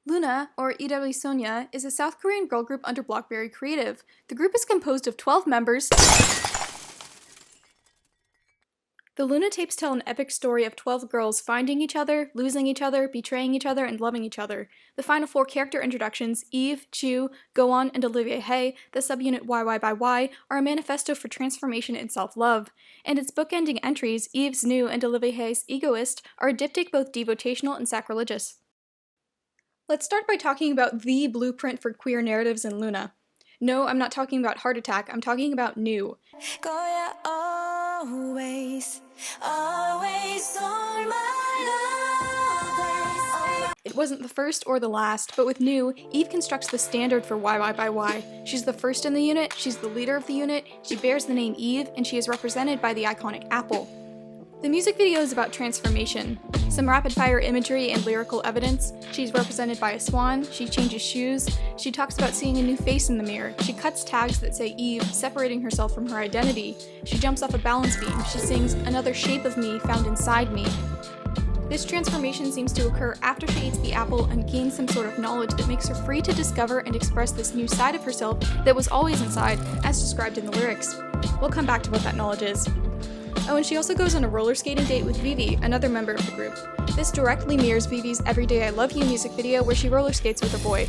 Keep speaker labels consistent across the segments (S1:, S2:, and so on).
S1: LOONA, or yyxy, is a South Korean girl group under Blockberry Creative. The group is composed of 12 members. The LOONA tapes tell an epic story of 12 girls finding each other, losing each other, betraying each other, and loving each other. The final 4 character introductions, Eve, Chu, Go-won, and Olivia Hae, the subunit YY, are a manifesto for transformation and self-love. And its bookending entries, Eve's New and Olivia Hae's Egoist, are a diptych both devotational and sacrilegious. Let's start by talking about the blueprint for queer narratives in LOONA. No, I'm not talking about Heart Attack, I'm talking about New.
S2: Always, always on my love.
S1: It wasn't the first or the last, but with New, Eve constructs the standard for YY. She's the first in the unit, she's the leader of the unit, she bears the name Eve, and she is represented by the iconic apple. The music video is about transformation. Some rapid-fire imagery and lyrical evidence. She's represented by a swan, she changes shoes, she talks about seeing a new face in the mirror, she cuts tags that say Eve, separating herself from her identity, she jumps off a balance beam, she sings "Another shape of me found inside me." This transformation seems to occur after she eats the apple and gains some sort of knowledge that makes her free to discover and express this new side of herself that was always inside, as described in the lyrics. We'll come back to what that knowledge is. Oh, and she also goes on a roller skating date with Vivi, another member of the group. This directly mirrors Vivi's Everyday I Love You music video where she roller skates with a boy.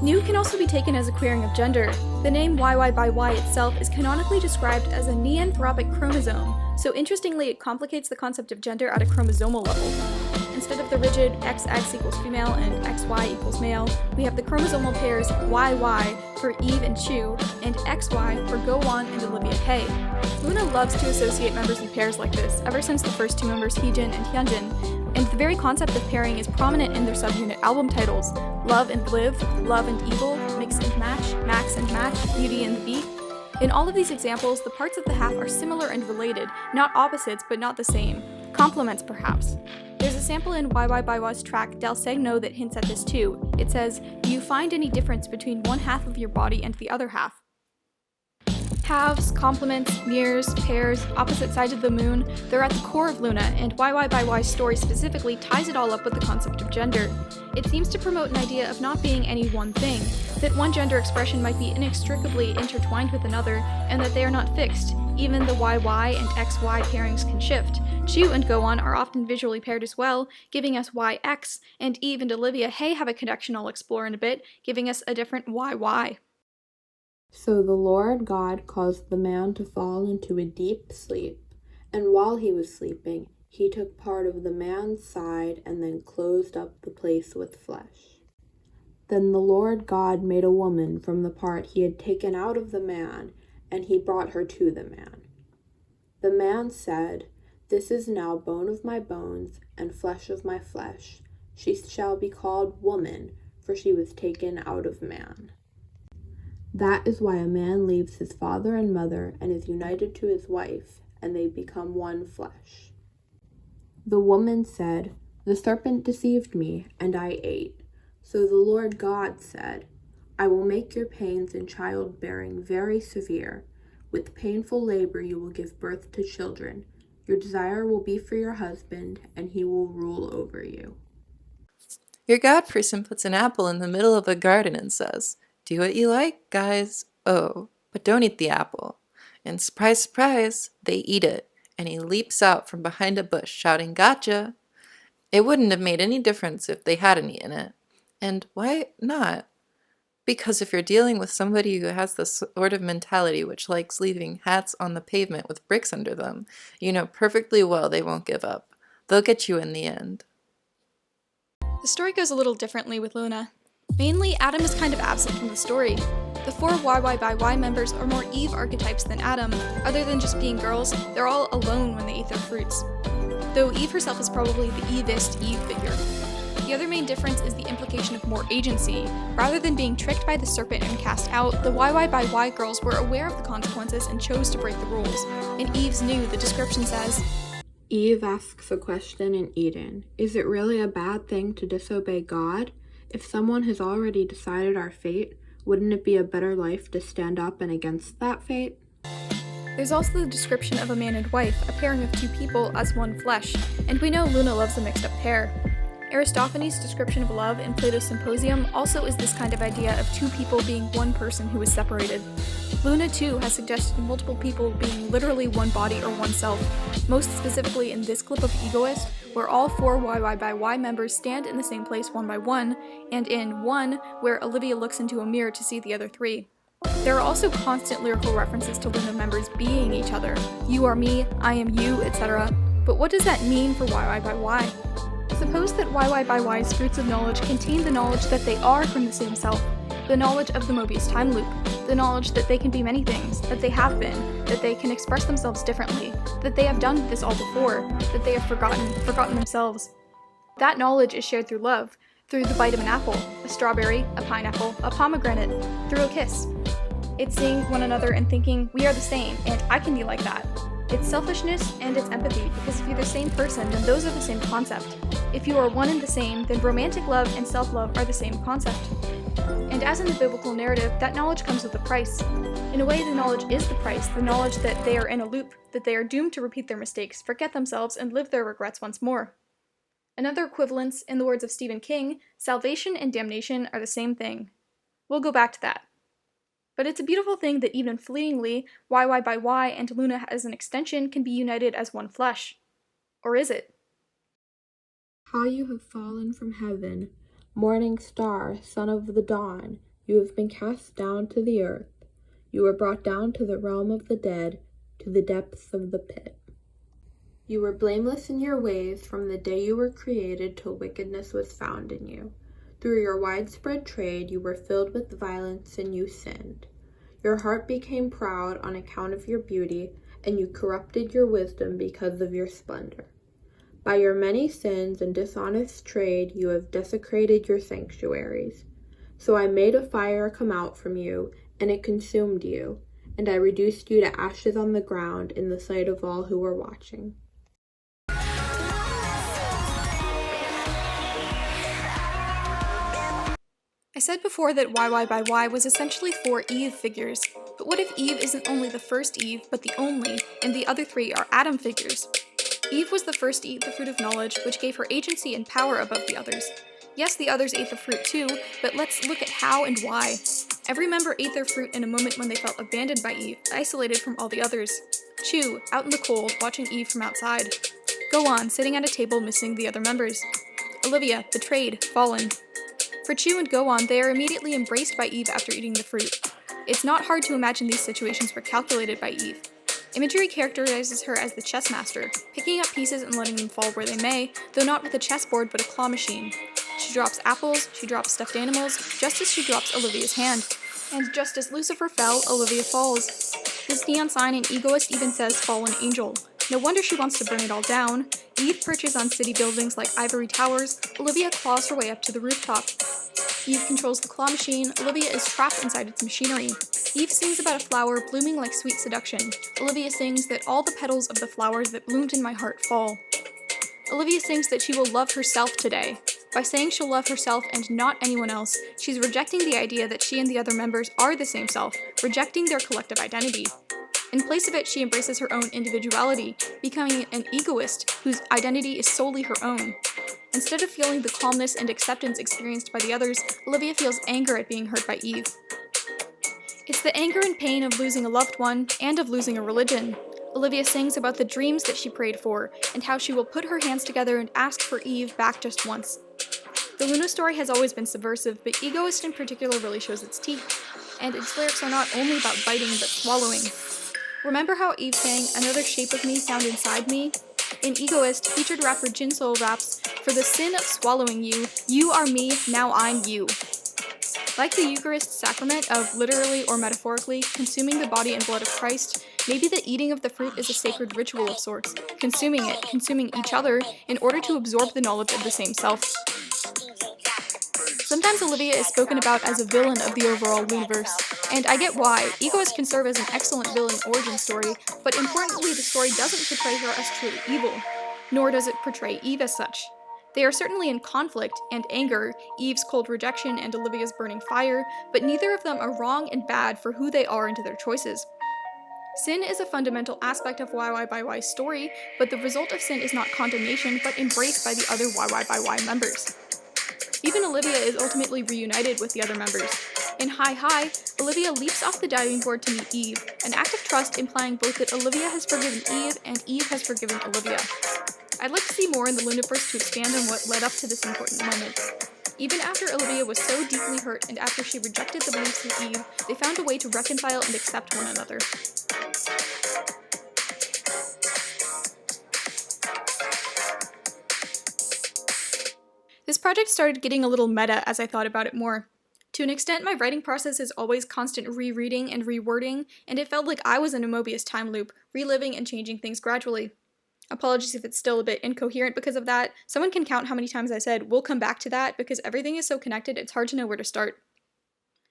S1: New can also be taken as a queering of gender. The name YY itself is canonically described as a neanthropic chromosome, so interestingly it complicates the concept of gender at a chromosomal level. Instead of the rigid XX equals female and XY equals male, we have the chromosomal pairs YY for Eve and Chu, and XY for Go-won and Olivia Hae. LOONA loves to associate members in pairs like this, ever since the first 2 members Heejin and Hyunjin, and the very concept of pairing is prominent in their subunit album titles: Love and Live, Love and Evil, Mix and Match, Max and Match, Beauty and the Beat. In all of these examples, the parts of the half are similar and related, not opposites but not the same. Complements, perhaps. There's a sample in YY's track Del Segno that hints at this too. It says, "Do you find any difference between one half of your body and the other half?" Halves, complements, mirrors, pairs, opposite sides of the moon, they're at the core of LOONA, and YY's story specifically ties it all up with the concept of gender. It seems to promote an idea of not being any one thing, that one gender expression might be inextricably intertwined with another, and that they are not fixed. Even the YY and XY pairings can shift. Chu and Go-won are often visually paired as well, giving us YX, and Eve and Olivia Hae have a connection I'll explore in a bit, giving us a different YY.
S3: So the Lord God caused the man to fall into a deep sleep, and while he was sleeping, he took part of the man's side and then closed up the place with flesh. Then the Lord God made a woman from the part he had taken out of the man, and he brought her to the man. The man said, "This is now bone of my bones and flesh of my flesh. She shall be called woman, for she was taken out of man." That is why a man leaves his father and mother and is united to his wife, and they become one flesh. The woman said, "The serpent deceived me, and I ate." So the Lord God said, "I will make your pains in childbearing very severe. With painful labor you will give birth to children. Your desire will be for your husband, and he will rule over you."
S4: Your God person puts an apple in the middle of a garden and says, "Do what you like, guys. Oh, but don't eat the apple." And surprise, surprise, they eat it, and he leaps out from behind a bush shouting, "Gotcha!" It wouldn't have made any difference if they hadn't eaten it. And why not? Because if you're dealing with somebody who has the sort of mentality which likes leaving hats on the pavement with bricks under them, you know perfectly well they won't give up. They'll get you in the end.
S1: The story goes a little differently with LOONA. Mainly, Adam is kind of absent from the story. The 4 YY members are more Eve archetypes than Adam. Other than just being girls, they're all alone when they eat their fruits. Though Eve herself is probably the Evist Eve figure. The other main difference is the implication of more agency. Rather than being tricked by the serpent and cast out, the YY girls were aware of the consequences and chose to break the rules. In Eve's New, the description says,
S3: Eve asks a question in Eden. Is it really a bad thing to disobey God? If someone has already decided our fate, wouldn't it be a better life to stand up and against that fate?
S1: There's also the description of a man and wife, a pairing of 2 people as one flesh, and we know LOONA loves a mixed-up pair. Aristophanes' description of love in Plato's Symposium also is this kind of idea of two people being one person who is separated. LOONA too has suggested multiple people being literally one body or one self, most specifically in this clip of Egoist, where all 4 YY by Y members stand in the same place one by one, and in 1, where Olivia looks into a mirror to see the other 3. There are also constant lyrical references to LOONA members being each other. You are me, I am you, etc. But what does that mean for YY by Y? Suppose that YY by Y's fruits of knowledge contain the knowledge that they are from the same self, the knowledge of the Mobius time loop, the knowledge that they can be many things, that they have been, that they can express themselves differently, that they have done this all before, that they have forgotten themselves. That knowledge is shared through love, through the bite of an apple, a strawberry, a pineapple, a pomegranate, through a kiss. It's seeing one another and thinking, we are the same, and I can be like that. It's selfishness and it's empathy, because if you're the same person, then those are the same concept. If you are one and the same, then romantic love and self-love are the same concept. And as in the biblical narrative, that knowledge comes with a price. In a way, the knowledge is the price, the knowledge that they are in a loop, that they are doomed to repeat their mistakes, forget themselves, and live their regrets once more. Another equivalence, in the words of Stephen King, salvation and damnation are the same thing. We'll go back to that. But it's a beautiful thing that even fleetingly, YY by Y and LOONA as an extension can be united as one flesh. Or is it?
S3: How you have fallen from heaven, morning star, son of the dawn, you have been cast down to the earth. You were brought down to the realm of the dead, to the depths of the pit. You were blameless in your ways from the day you were created till wickedness was found in you. Through your widespread trade you were filled with violence and you sinned. Your heart became proud on account of your beauty, and you corrupted your wisdom because of your splendor. By your many sins and dishonest trade you have desecrated your sanctuaries. So I made a fire come out from you, and it consumed you, and I reduced you to ashes on the ground in the sight of all who were watching.
S1: I said before that YY by Y was essentially 4 Eve figures, but what if Eve isn't only the first Eve, but the only, and the other 3 are Adam figures? Eve was the first to eat the fruit of knowledge, which gave her agency and power above the others. Yes, the others ate the fruit too, but let's look at how and why. Every member ate their fruit in a moment when they felt abandoned by Eve, isolated from all the others. Chu, out in the cold, watching Eve from outside. Go on, sitting at a table missing the other members. Olivia, betrayed, fallen. For Chu and Go On, they are immediately embraced by Eve after eating the fruit. It's not hard to imagine these situations were calculated by Eve. Imagery characterizes her as the chess master, picking up pieces and letting them fall where they may, though not with a chessboard but a claw machine. She drops apples, she drops stuffed animals, just as she drops Olivia's hand. And just as Lucifer fell, Olivia falls. This neon sign in Egoist even says fallen angel. No wonder she wants to burn it all down. Eve perches on city buildings like ivory towers, Olivia claws her way up to the rooftop. Eve controls the claw machine, Olivia is trapped inside its machinery. Eve sings about a flower blooming like sweet seduction. Olivia sings that all the petals of the flowers that bloomed in my heart fall. Olivia sings that she will love herself today. By saying she'll love herself and not anyone else, she's rejecting the idea that she and the other members are the same self, rejecting their collective identity. In place of it, she embraces her own individuality, becoming an egoist whose identity is solely her own. Instead of feeling the calmness and acceptance experienced by the others, Olivia feels anger at being hurt by Eve. It's the anger and pain of losing a loved one, and of losing a religion. Olivia sings about the dreams that she prayed for, and how she will put her hands together and ask for Eve back just once. The LOONA story has always been subversive, but Egoist in particular really shows its teeth, and its lyrics are not only about biting but swallowing. Remember how Eve sang, "Another shape of me found inside me"? In Egoist, featured rapper Jinsoul raps, "For the sin of swallowing you, you are me, now I'm you." Like the Eucharist sacrament of, literally or metaphorically, consuming the body and blood of Christ, maybe the eating of the fruit is a sacred ritual of sorts, consuming it, consuming each other, in order to absorb the knowledge of the same self. Sometimes Olivia is spoken about as a villain of the overall universe, and I get why. Egoist can serve as an excellent villain origin story, but importantly the story doesn't portray her as truly evil, nor does it portray Eve as such. They are certainly in conflict and anger, Eve's cold rejection and Olivia's burning fire, but neither of them are wrong and bad for who they are and their choices. Sin is a fundamental aspect of YY story, but the result of sin is not condemnation, but embraced by the other YY members. Even Olivia is ultimately reunited with the other members. In Hi Hi, Olivia leaps off the diving board to meet Eve, an act of trust implying both that Olivia has forgiven Eve and Eve has forgiven Olivia. I'd like to see more in the Loonaverse to expand on what led up to this important moment. Even after Olivia was so deeply hurt and after she rejected the beliefs of Eve, they found a way to reconcile and accept one another. This project started getting a little meta as I thought about it more. To an extent, my writing process is always constant rereading and rewording, and it felt like I was in a Mobius time loop, reliving and changing things gradually. Apologies if it's still a bit incoherent because of that. Someone can count how many times I said, we'll come back to that, because everything is so connected it's hard to know where to start.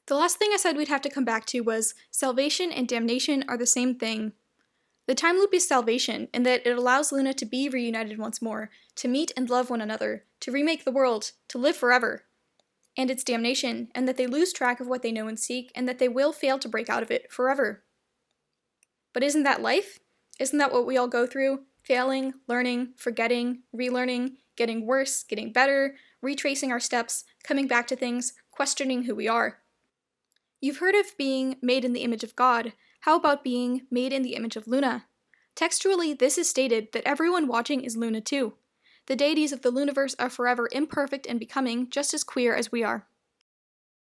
S1: The last thing I said we'd have to come back to was, salvation and damnation are the same thing. The time loop is salvation, in that it allows Loona to be reunited once more, to meet and love one another, to remake the world, to live forever. And it's damnation, and that they lose track of what they know and seek, and that they will fail to break out of it forever. But isn't that life? Isn't that what we all go through? Failing, learning, forgetting, relearning, getting worse, getting better, retracing our steps, coming back to things, questioning who we are. You've heard of being made in the image of God. How about being made in the image of Loona? Textually, this is stated that everyone watching is Loona too. The deities of the Loonaverse are forever imperfect and becoming, just as queer as we are.